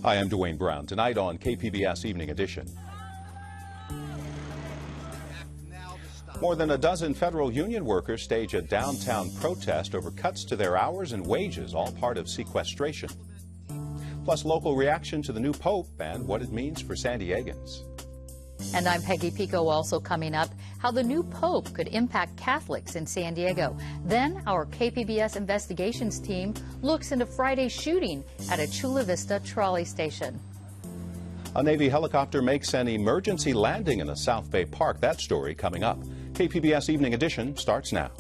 Hi, I'm Dwayne Brown. Tonight on KPBS Evening Edition. More than a dozen federal union workers stage a downtown protest over cuts to their hours and wages, all part of sequestration. Plus, local reaction to the new pope and what it means for San Diegans. And I'm Peggy Pico. Also coming up, how the new pope could impact Catholics in San Diego. Then our KPBS investigations team looks into Friday's shooting at a Chula Vista trolley station. A Navy helicopter makes an emergency landing in a South Bay park. That story coming up. KPBS Evening Edition starts now.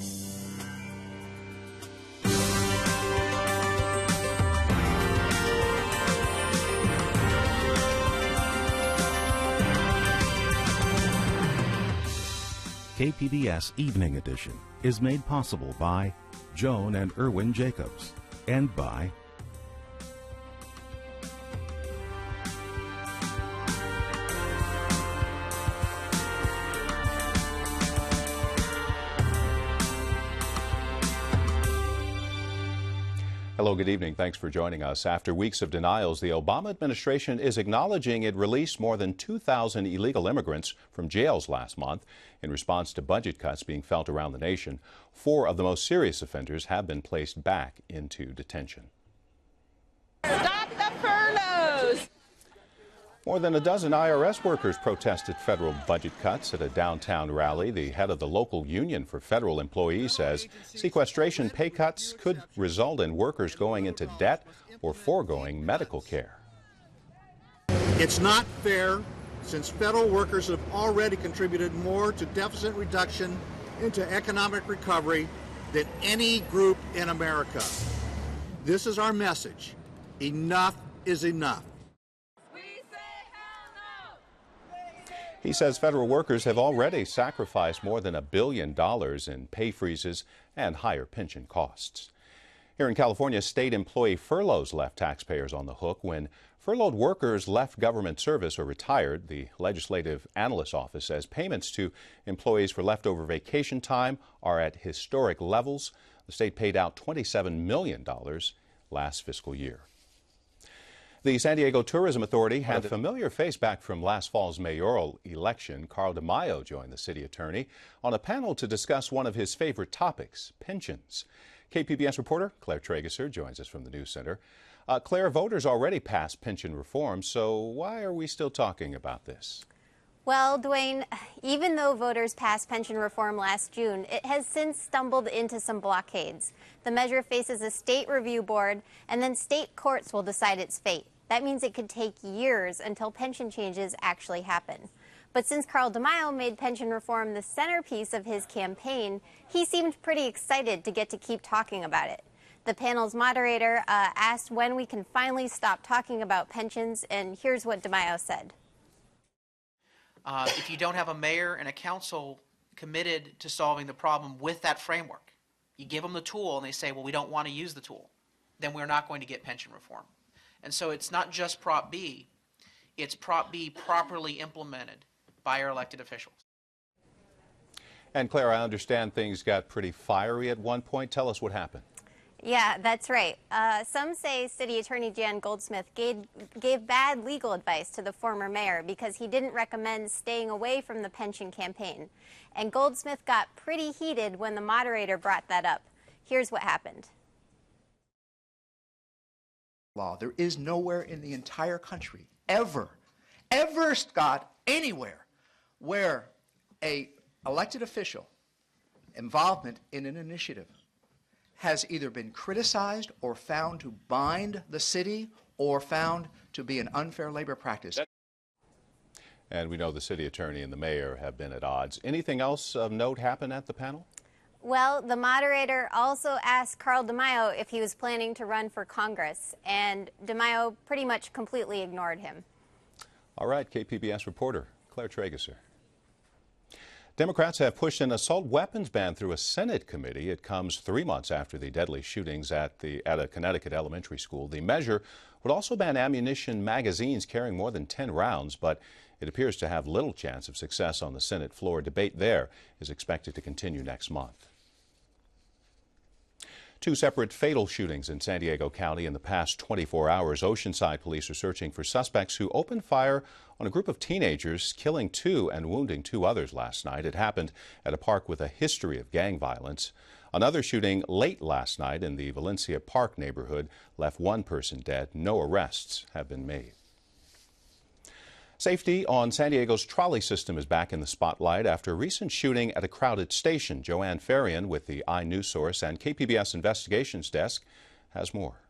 KPBS Evening Edition is made possible by Joan and Erwin Jacobs and by Hello, good evening. Thanks for joining us. After weeks of denials, the Obama administration is acknowledging it released more than 2,000 illegal immigrants from jails last month in response to budget cuts being felt around the nation. 4 of the most serious offenders have been placed back into detention. Stop the furloughs! More than a dozen IRS workers protested federal budget cuts at a downtown rally. The head of the local union for federal employees says sequestration pay cuts could result in workers going into debt or foregoing medical care. It's not fair since federal workers have already contributed more to deficit reduction into economic recovery than any group in America. This is our message. Enough is enough. He says federal workers have already sacrificed more than $1 billion in pay freezes and higher pension costs. Here in California, state employee furloughs left taxpayers on the hook. When furloughed workers left government service or retired, the Legislative Analyst's Office says payments to employees for leftover vacation time are at historic levels. The state paid out $27 million last fiscal year. The San Diego Tourism Authority had a familiar face back from last fall's mayoral election. Carl DeMaio joined the city attorney on a panel to discuss one of his favorite topics, pensions. KPBS reporter Claire Trageser joins us from the News Center. Claire, voters already passed pension reform, so why are we still talking about this? Well, Dwayne, even though voters passed pension reform last June, it has since stumbled into some blockades. The measure faces a state review board, and then state courts will decide its fate. That means it could take years until pension changes actually happen. But since Carl DeMaio made pension reform the centerpiece of his campaign, he seemed pretty excited to get to keep talking about it. The panel's moderator asked when we can finally stop talking about pensions, and here's what DeMaio said. If you don't have a mayor and a council committed to solving the problem with that framework, you give them the tool and they say, well, we don't want to use the tool, then we're not going to get pension reform. And so it's not just Prop B, it's Prop B properly implemented by our elected officials. And Claire, I understand things got pretty fiery at one point. Tell us what happened. Yeah, that's right. Some say City Attorney Jan Goldsmith gave bad legal advice to the former mayor because he didn't recommend staying away from the pension campaign. And Goldsmith got pretty heated when the moderator brought that up. Here's what happened. Law. There is nowhere in the entire country, ever, Scott, anywhere, where a elected official involvement in an initiative has either been criticized or found to bind the city or found to be an unfair labor practice. And we know the city attorney and the mayor have been at odds. Anything else of note happen at the panel? Well, the moderator also asked Carl DeMaio if he was planning to run for Congress, and DeMaio pretty much completely ignored him. All right, KPBS reporter Claire Trageser. Democrats have pushed an assault weapons ban through a Senate committee. It comes 3 months after the deadly shootings at a Connecticut elementary school. The measure would also ban ammunition magazines carrying more than 10 rounds, but it appears to have little chance of success on the Senate floor. Debate there is expected to continue next month. Two separate fatal shootings in San Diego County in the past 24 hours. Oceanside police are searching for suspects who opened fire on a group of teenagers, killing two and wounding two others last night. It happened at a park with a history of gang violence. Another shooting late last night in the Valencia Park neighborhood left one person dead. No arrests have been made. Safety on San Diego's trolley system is back in the spotlight after a recent shooting at a crowded station. Joanne Farian with the iNewsSource and KPBS Investigations Desk has more.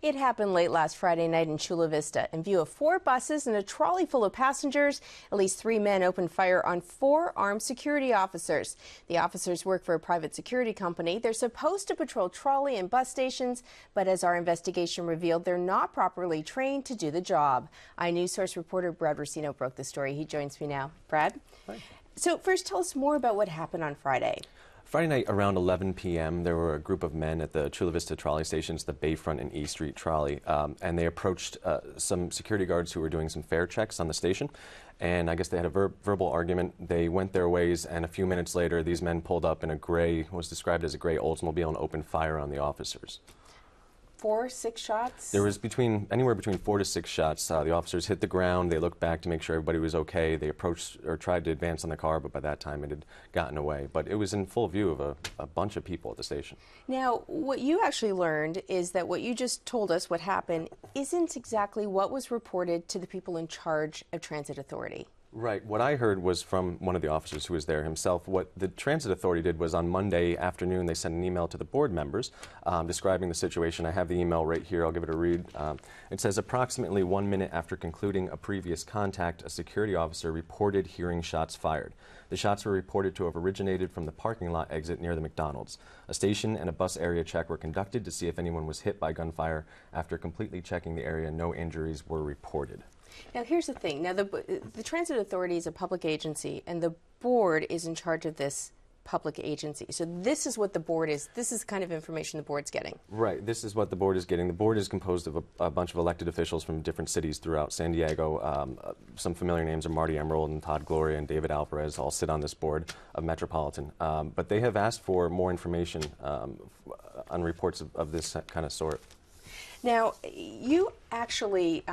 It happened late last Friday night in Chula Vista. In view of 4 buses and a trolley full of passengers, at least 3 men opened fire on 4 armed security officers. The officers work for a private security company. They're supposed to patrol trolley and bus stations, but as our investigation revealed, they're not properly trained to do the job. iNewsSource reporter Brad Racino broke the story. He joins me now. Brad? Hi. So first, tell us more about what happened on Friday. Friday night around 11 p.m., there were a group of men at the Chula Vista trolley stations, the Bayfront and E Street trolley, and they approached some security guards who were doing some fare checks on the station. And I guess they had a verbal argument. They went their ways, and a few minutes later, these men pulled up in a gray, what was described as a gray Oldsmobile, and opened fire on the officers. 4, 6 shots? There was anywhere between 4 to 6 shots. The officers hit the ground. They looked back to make sure everybody was okay. They approached or tried to advance on the car, but by that time it had gotten away. But it was in full view of a bunch of people at the station. Now, what you actually learned is that what you just told us, what happened, isn't exactly what was reported to the people in charge of Transit Authority. Right. What I heard was from one of the officers who was there himself. What the Transit Authority did was on Monday afternoon, they sent an email to the board members describing the situation. I have the email right here. I'll give it a read. It says, approximately 1 minute after concluding a previous contact, a security officer reported hearing shots fired. The shots were reported to have originated from the parking lot exit near the McDonald's. A station and a bus area check were conducted to see if anyone was hit by gunfire. After completely checking the area, no injuries were reported. Now, here's the thing. Now, the Transit Authority is a public agency, and the board is in charge of this public agency. So this is what the board is. This is the kind of information the board's getting. Right. This is what the board is getting. The board is composed of a bunch of elected officials from different cities throughout San Diego. Some familiar names are Marty Emerald and Todd Gloria and David Alvarez all sit on this board of Metropolitan. But they have asked for more information on reports of this kind of sort. Now, you actually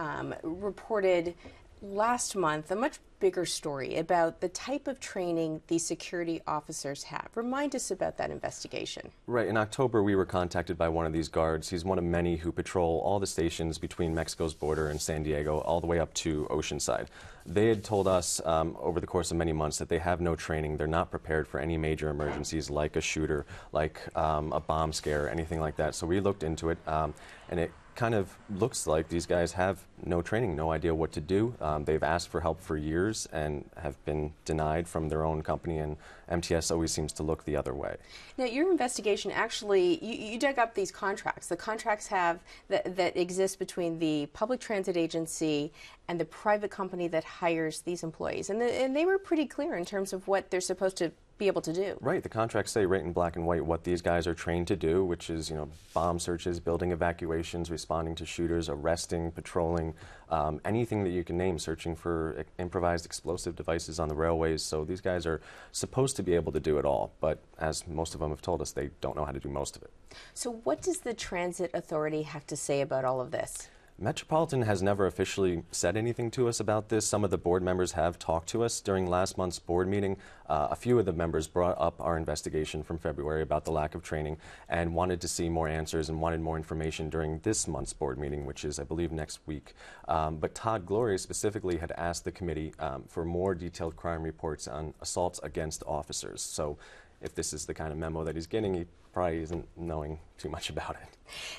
reported last month a much bigger story about the type of training these security officers have. Remind us about that investigation. Right. In October, we were contacted by one of these guards. He's one of many who patrol all the stations between Mexico's border and San Diego, all the way up to Oceanside. They had told us over the course of many months that they have no training. They're not prepared for any major emergencies like a shooter, like a bomb scare, anything like that. So we looked into it, and it kind of looks like these guys have no training, no idea what to do. They've asked for help for years and have been denied from their own company, and MTS always seems to look the other way. Now, your investigation actually, you dug up these contracts. The contracts that exist between the public transit agency and the private company that hires these employees. And they were pretty clear in terms of what they're supposed to be able to do. Right. The contracts say right in black and white what these guys are trained to do, which is, bomb searches, building evacuations, responding to shooters, arresting, patrolling, anything that you can name, searching for improvised explosive devices on the railways. So these guys are supposed to be able to do it all, but as most of them have told us, they don't know how to do most of it. So what does the Transit Authority have to say about all of this? Metropolitan has never officially said anything to us about this. Some of the board members have talked to us during last month's board meeting. A few of the members brought up our investigation from February about the lack of training and wanted to see more answers and wanted more information during this month's board meeting, which is, I believe, next week. But Todd Gloria specifically had asked the committee for more detailed crime reports on assaults against officers. So if this is the kind of memo that he's getting, he probably isn't knowing too much about it.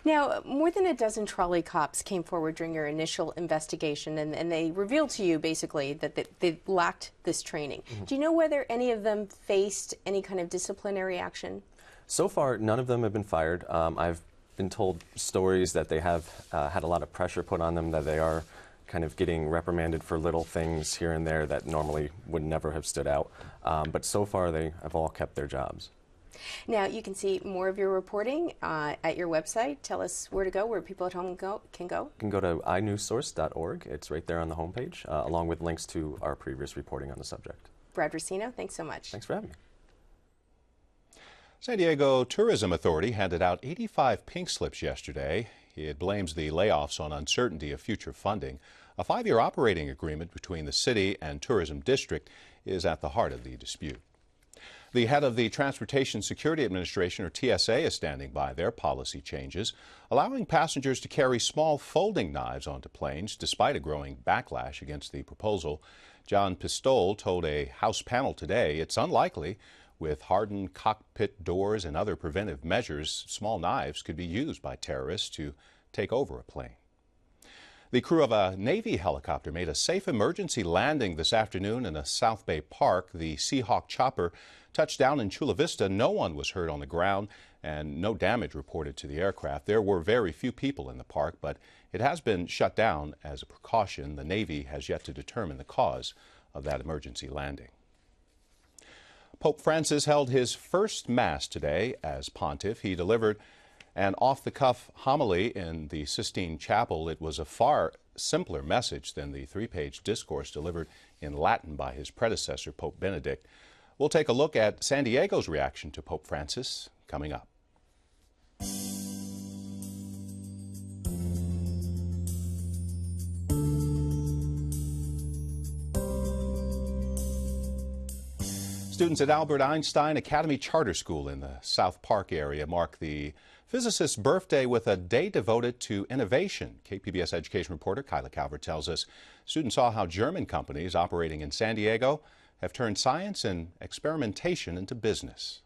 Now, more than a dozen trolley cops came forward during your initial investigation, and they revealed to you basically that they lacked this training. Mm-hmm. Do you know whether any of them faced any kind of disciplinary action? So far, none of them have been fired. I've been told stories that they have had a lot of pressure put on them, that they are kind of getting reprimanded for little things here and there that normally would never have stood out. But so far, they have all kept their jobs. Now, you can see more of your reporting at your website. Tell us where to go, where people at home can go. You can go to iNewsSource.org. It's right there on the homepage, along with links to our previous reporting on the subject. Brad Racino, thanks so much. Thanks for having me. San Diego Tourism Authority handed out 85 pink slips yesterday. It blames the layoffs on uncertainty of future funding. A 5-year operating agreement between the city and tourism district is at the heart of the dispute. The head of the Transportation Security Administration, or TSA, is standing by their policy changes, allowing passengers to carry small folding knives onto planes despite a growing backlash against the proposal. John Pistole told a House panel today it's unlikely, with hardened cockpit doors and other preventive measures, small knives could be used by terrorists to take over a plane. The crew of a Navy helicopter made a safe emergency landing this afternoon in a South Bay park. The Seahawk chopper touched down in Chula Vista. No one was hurt on the ground and no damage reported to the aircraft. There were very few people in the park, but it has been shut down as a precaution. The Navy has yet to determine the cause of that emergency landing. Pope Francis held his first Mass today as pontiff. He delivered an off-the-cuff homily in the Sistine Chapel. It was a far simpler message than the 3-page discourse delivered in Latin by his predecessor, Pope Benedict. We'll take a look at San Diego's reaction to Pope Francis coming up. Students at Albert Einstein Academy Charter School in the South Park area mark the physicist's birthday with a day devoted to innovation. KPBS education reporter Kyla Calvert tells us students saw how German companies operating in San Diego have turned science and experimentation into business.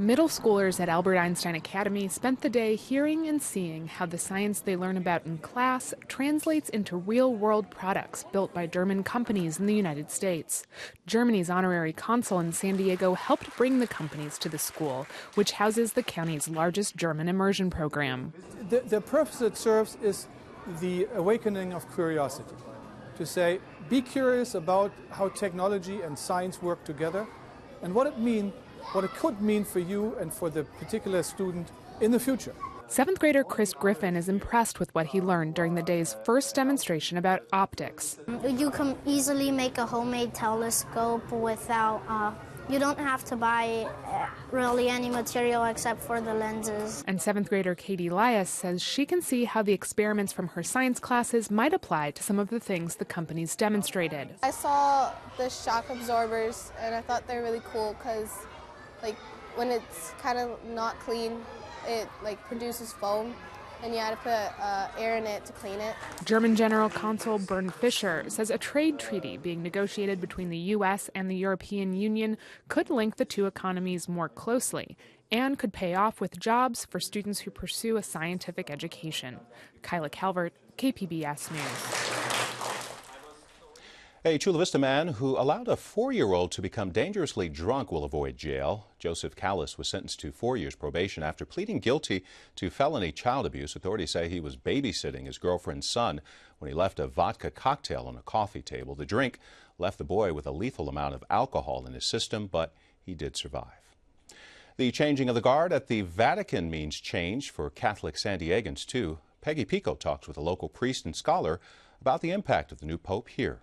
Middle schoolers at Albert Einstein Academy spent the day hearing and seeing how the science they learn about in class translates into real-world products built by German companies in the United States. Germany's honorary consul in San Diego helped bring the companies to the school, which houses the county's largest German immersion program. The purpose it serves is the awakening of curiosity, to say, be curious about how technology and science work together and what it could mean for you and for the particular student in the future. 7th grader Chris Griffin is impressed with what he learned during the day's first demonstration about optics. You can easily make a homemade telescope without, you don't have to buy really any material except for the lenses. And 7th grader Katie Lias says she can see how the experiments from her science classes might apply to some of the things the companies demonstrated. I saw the shock absorbers and I thought they're really cool because when it's kind of not clean, it produces foam, and you had to put air in it to clean it. German General Consul Bernd Fischer says a trade treaty being negotiated between the U.S. and the European Union could link the two economies more closely and could pay off with jobs for students who pursue a scientific education. Kyla Calvert, KPBS News. A Chula Vista man who allowed a 4-year-old to become dangerously drunk will avoid jail. Joseph Callis was sentenced to 4 years probation after pleading guilty to felony child abuse. Authorities say he was babysitting his girlfriend's son when he left a vodka cocktail on a coffee table. The drink left the boy with a lethal amount of alcohol in his system, but he did survive. The changing of the guard at the Vatican means change for Catholic San Diegans, too. Peggy Pico talks with a local priest and scholar about the impact of the new pope here.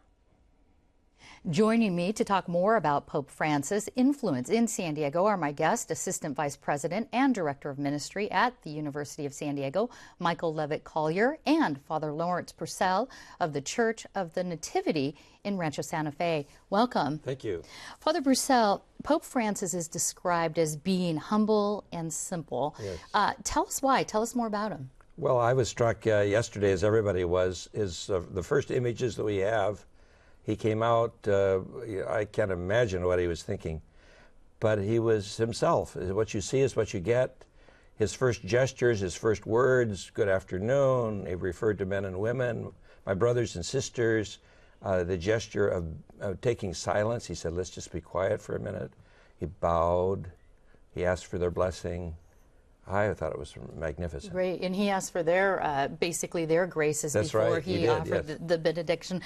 Joining me to talk more about Pope Francis' influence in San Diego are my guest, Assistant Vice President and Director of Ministry at the University of San Diego, Michael Levitt Collier, and Father Lawrence Purcell of the Church of the Nativity in Rancho Santa Fe. Welcome. Thank you. Father Purcell, Pope Francis is described as being humble and simple. Yes. Tell us why. Tell us more about him. Well, I was struck yesterday, as everybody was, is the first images that we have. He came out, I can't imagine what he was thinking, but he was himself. What you see is what you get. His first gestures, his first words, good afternoon, he referred to men and women, my brothers and sisters, the gesture of taking silence. He said, let's just be quiet for a minute. He bowed, he asked for their blessing. I thought it was magnificent. Great, and he asked for their, basically their graces before he offered the benediction.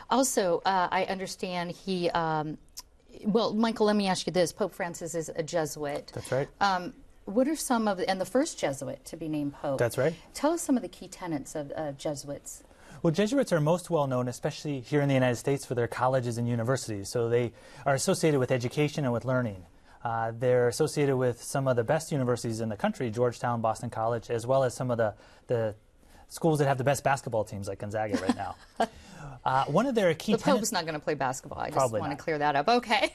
Also, I understand he, well, Michael, let me ask you this. Pope Francis is a Jesuit. That's right. What are some of, and the first Jesuit to be named Pope. That's right. Tell us some of the key tenets of Jesuits. Well, Jesuits are most well known, especially here in the United States, for their colleges and universities. So they are associated with education and with learning. They're associated with some of the best universities in the country, Georgetown, Boston College, as well as some of the schools that have the best basketball teams like Gonzaga right now. One of their key the tenets... Pope's not going to play basketball. I just Probably want to not. clear that up. Okay.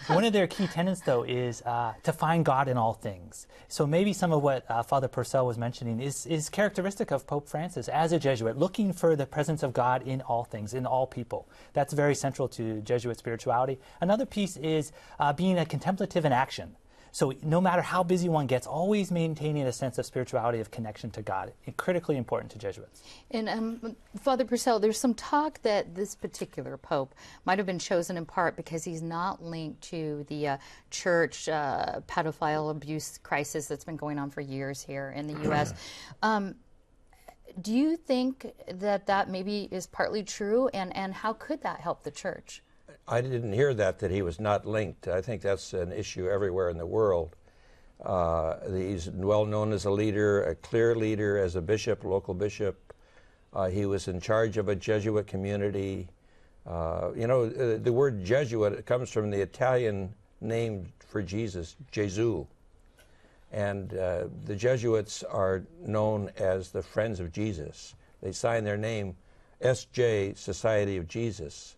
One of their key tenets, though, is to find God in all things. So maybe some of what Father Purcell was mentioning is characteristic of Pope Francis as a Jesuit, looking for the presence of God in all things, in all people. That's very central to Jesuit spirituality. Another piece is being a contemplative in action. So no matter how busy one gets, always maintaining a sense of spirituality, of connection to God, critically important to Jesuits. And Father Purcell, there's some talk that this particular Pope might have been chosen in part because he's not linked to the church pedophile abuse crisis that's been going on for years here in the U.S. Do you think that maybe is partly true, and how could that help the church? I didn't hear that he was not linked. I think that's an issue everywhere in the world. He's well known as a leader, a clear leader, as a bishop, local bishop. He was in charge of a Jesuit community. The word Jesuit comes from the Italian name for Jesus, Gesù. And the Jesuits are known as the Friends of Jesus. They sign their name, S.J., Society of Jesus.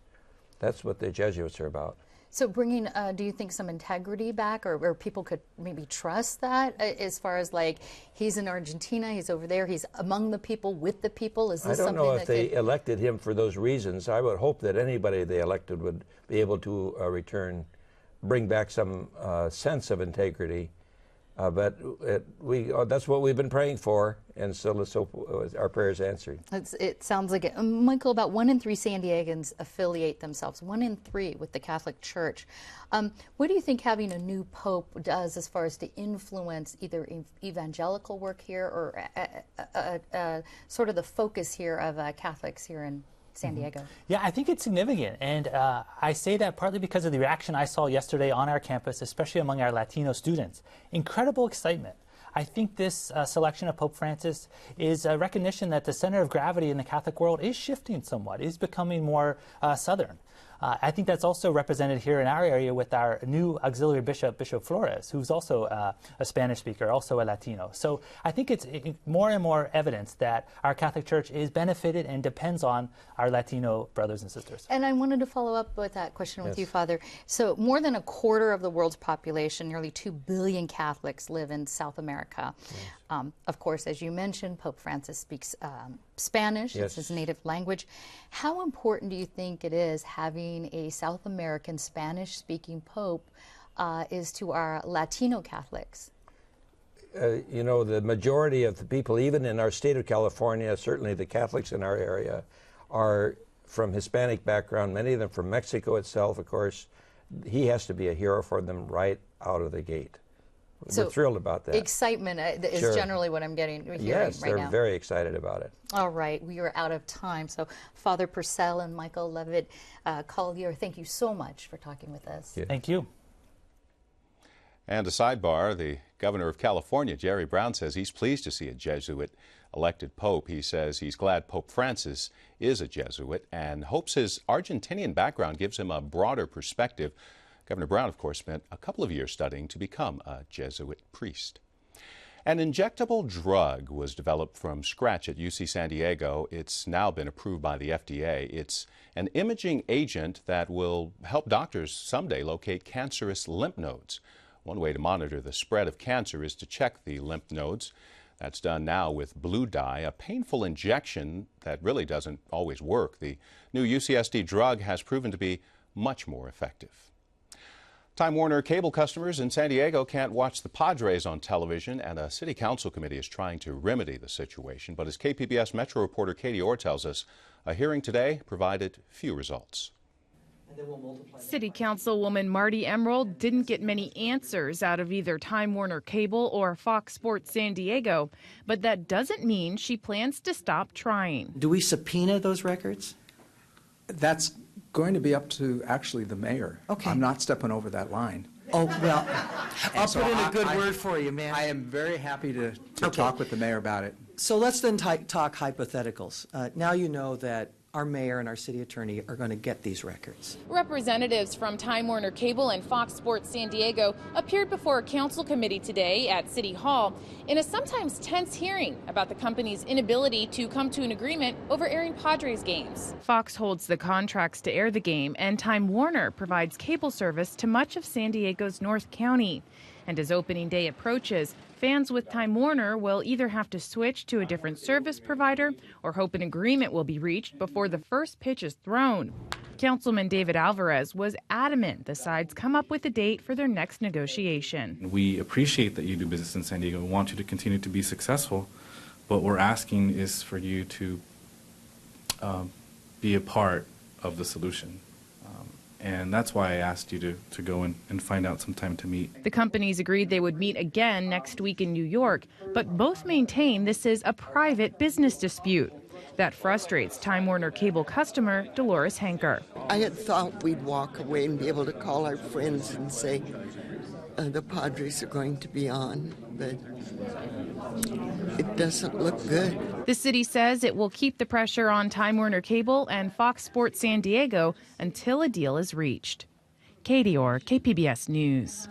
That's what the Jesuits are about. So bringing, do you think, some integrity back, or people could maybe trust that as far as, like, he's in Argentina, he's over there, he's among the people, with the people? Is this I don't know if they could... elected him for those reasons. I would hope that anybody they elected would be able to bring back some sense of integrity. But that's what we've been praying for, and so let's hope our prayers answered. It sounds like it. Michael, about 1 in 3 San Diegans affiliate themselves, 1 in 3 with the Catholic Church. What do you think having a new pope does as far as to influence either evangelical work here or sort of the focus here of Catholics here in San Diego? Yeah, I think it's significant, and I say that partly because of the reaction I saw yesterday on our campus, especially among our Latino students. Incredible excitement. I think this selection of Pope Francis is a recognition that the center of gravity in the Catholic world is shifting somewhat, is becoming more Southern. I think that's also represented here in our area with our new auxiliary bishop, Bishop Flores, who's also a Spanish speaker, also a Latino. So I think it's more and more evidence that our Catholic Church is benefited and depends on our Latino brothers and sisters. And I wanted to follow up with that question with you, Father. So more than a quarter of the world's population, nearly 2 billion Catholics, live in South America. Yes. Of course, as you mentioned, Pope Francis speaks Spanish. Yes. It's his native language. How important do you think it is having a South American Spanish-speaking Pope is to our Latino Catholics? The majority of the people, even in our state of California, certainly the Catholics in our area, are from Hispanic background, many of them from Mexico itself, of course. He has to be a hero for them right out of the gate. So we're thrilled about that. Excitement is generally what I'm hearing right now. Yes, they're very excited about it. All right, we are out of time. So Father Purcell and Michael Levitt Collier, thank you so much for talking with us. Yeah. Thank you. And a sidebar, the governor of California, Jerry Brown, says he's pleased to see a Jesuit elected pope. He says he's glad Pope Francis is a Jesuit and hopes his Argentinian background gives him a broader perspective. Governor Brown, of course, spent a couple of years studying to become a Jesuit priest. An injectable drug was developed from scratch at UC San Diego. It's now been approved by the FDA. It's an imaging agent that will help doctors someday locate cancerous lymph nodes. One way to monitor the spread of cancer is to check the lymph nodes. That's done now with blue dye, a painful injection that really doesn't always work. The new UCSD drug has proven to be much more effective. Time Warner cable customers in San Diego can't watch the Padres on television, and a city council committee is trying to remedy the situation. But as KPBS Metro reporter Katie Orr tells us, a hearing today provided few results. City Councilwoman Marty Emerald didn't get many answers out of either Time Warner Cable or Fox Sports San Diego, but that doesn't mean she plans to stop trying. Do we subpoena those records? That's going to be up to actually the mayor. Okay. I'm not stepping over that line. Oh, well, I'll put in a good word for you, man. I am very happy to talk with the mayor about it. So let's then talk hypotheticals. Now you know that our mayor and our city attorney are going to get these records. Representatives from Time Warner Cable and Fox Sports San Diego appeared before a council committee today at City Hall in a sometimes tense hearing about the company's inability to come to an agreement over airing Padres games. Fox holds the contracts to air the game, and Time Warner provides cable service to much of San Diego's North County. And as opening day approaches, fans with Time Warner will either have to switch to a different service provider or hope an agreement will be reached before the first pitch is thrown. Councilman David Alvarez was adamant the sides come up with a date for their next negotiation. We appreciate that you do business in San Diego. We want you to continue to be successful. What we're asking is for you to be a part of the solution. And that's why I asked you to go and find out some time to meet. The companies agreed they would meet again next week in New York, but both maintain this is a private business dispute. That frustrates Time Warner Cable customer Dolores Henker. I had thought we'd walk away and be able to call our friends and say, the Padres are going to be on, but it doesn't look good. The city says it will keep the pressure on Time Warner Cable and Fox Sports San Diego until a deal is reached. Katie Orr, KPBS News.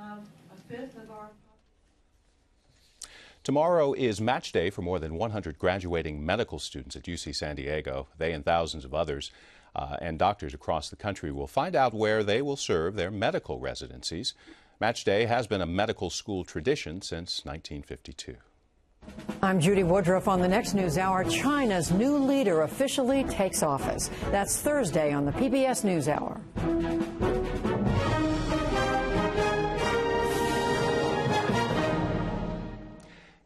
Tomorrow is match day for more than 100 graduating medical students at UC San Diego. They and thousands of others and doctors across the country will find out where they will serve their medical residencies. Match day has been a medical school tradition since 1952. I'm Judy Woodruff. On the next news hour, China's new leader officially takes office. That's Thursday on the PBS NewsHour.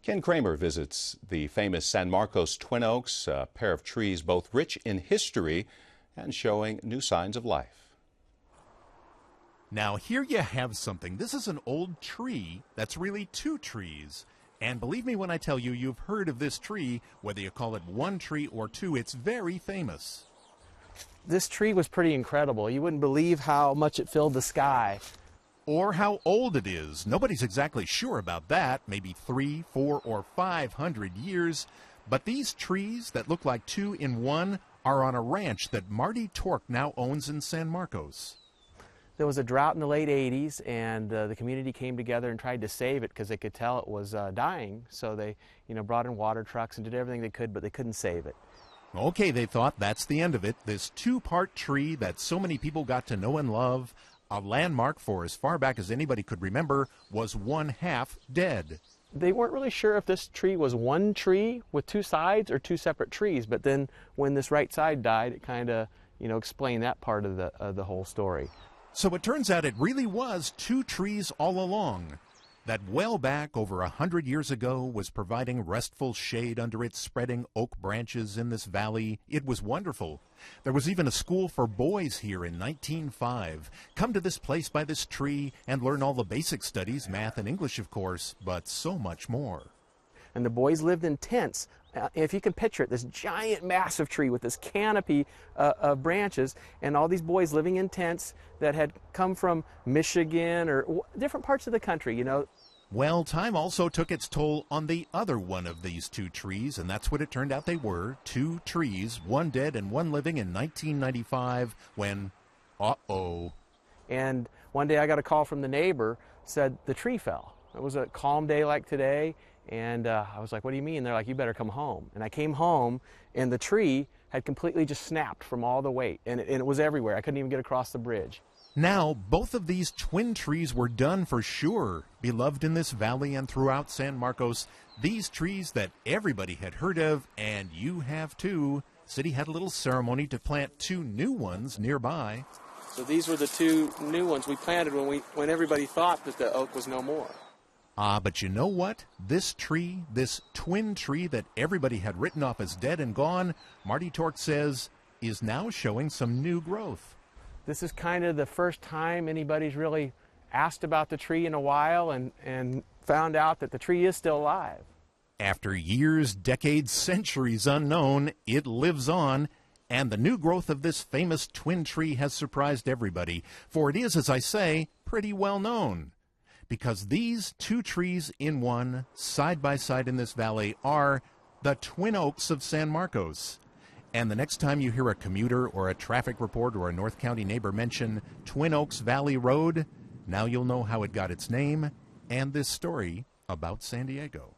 Ken Kramer visits the famous San Marcos Twin Oaks, a pair of trees both rich in history and showing new signs of life. Now, here you have something. This is an old tree that's really two trees. And believe me when I tell you, you've heard of this tree. Whether you call it one tree or two, it's very famous. This tree was pretty incredible. You wouldn't believe how much it filled the sky. Or how old it is. Nobody's exactly sure about that. Maybe 300, 400, or 500 years. But these trees that look like two in one are on a ranch that Marty Torque now owns in San Marcos. There was a drought in the late 80s, and the community came together and tried to save it because they could tell it was dying. So they, brought in water trucks and did everything they could, but they couldn't save it. Okay, they thought that's the end of it. This two-part tree that so many people got to know and love, a landmark for as far back as anybody could remember, was one half dead. They weren't really sure if this tree was one tree with two sides or two separate trees, but then when this right side died, it kind of, explained that part of the whole story. So it turns out it really was two trees all along. That well back over 100 years ago was providing restful shade under its spreading oak branches in this valley. It was wonderful. There was even a school for boys here in 1905. Come to this place by this tree and learn all the basic studies, math and English, of course, but so much more. And the boys lived in tents. If you can picture it, this giant, massive tree with this canopy of branches, and all these boys living in tents that had come from Michigan or different parts of the country, Well, time also took its toll on the other one of these two trees, and that's what it turned out they were, two trees, one dead and one living in 1995 when, uh-oh. And one day I got a call from the neighbor, said the tree fell. It was a calm day like today. And I was like, what do you mean? They're like, you better come home. And I came home, and the tree had completely just snapped from all the weight. And it was everywhere. I couldn't even get across the bridge. Now, both of these twin trees were done for sure. Beloved in this valley and throughout San Marcos, these trees that everybody had heard of, and you have too. City had a little ceremony to plant two new ones nearby. So these were the two new ones we planted when everybody thought that the oak was no more. But you know what? This tree, this twin tree that everybody had written off as dead and gone, Marty Torque says, is now showing some new growth. This is kind of the first time anybody's really asked about the tree in a while and found out that the tree is still alive. After years, decades, centuries unknown, it lives on. And the new growth of this famous twin tree has surprised everybody, for it is, as I say, pretty well known. Because these two trees in one, side by side in this valley, are the Twin Oaks of San Marcos. And the next time you hear a commuter or a traffic report or a North County neighbor mention Twin Oaks Valley Road, now you'll know how it got its name and this story about San Diego.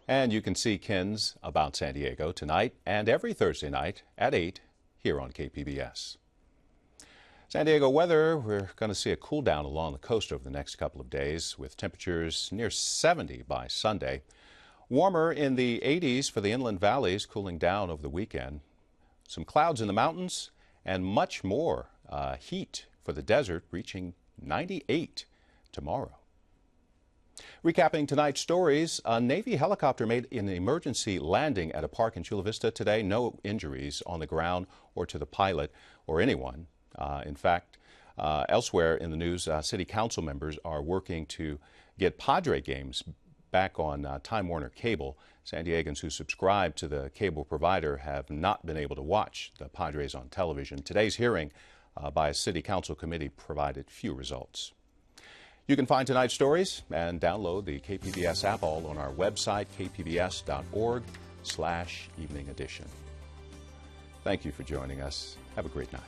And you can see Ken's About San Diego tonight and every Thursday night at 8 here on KPBS. San Diego weather, we're going to see a cool down along the coast over the next couple of days with temperatures near 70 by Sunday. Warmer in the 80s for the inland valleys, cooling down over the weekend. Some clouds in the mountains and much more heat for the desert, reaching 98 tomorrow. Recapping tonight's stories, a Navy helicopter made an emergency landing at a park in Chula Vista today. No injuries on the ground or to the pilot or anyone. In fact, elsewhere in the news, city council members are working to get Padres games back on Time Warner cable. San Diegans who subscribe to the cable provider have not been able to watch the Padres on television. Today's hearing by a city council committee provided few results. You can find tonight's stories and download the KPBS app all on our website, kpbs.org/evening edition. Thank you for joining us. Have a great night.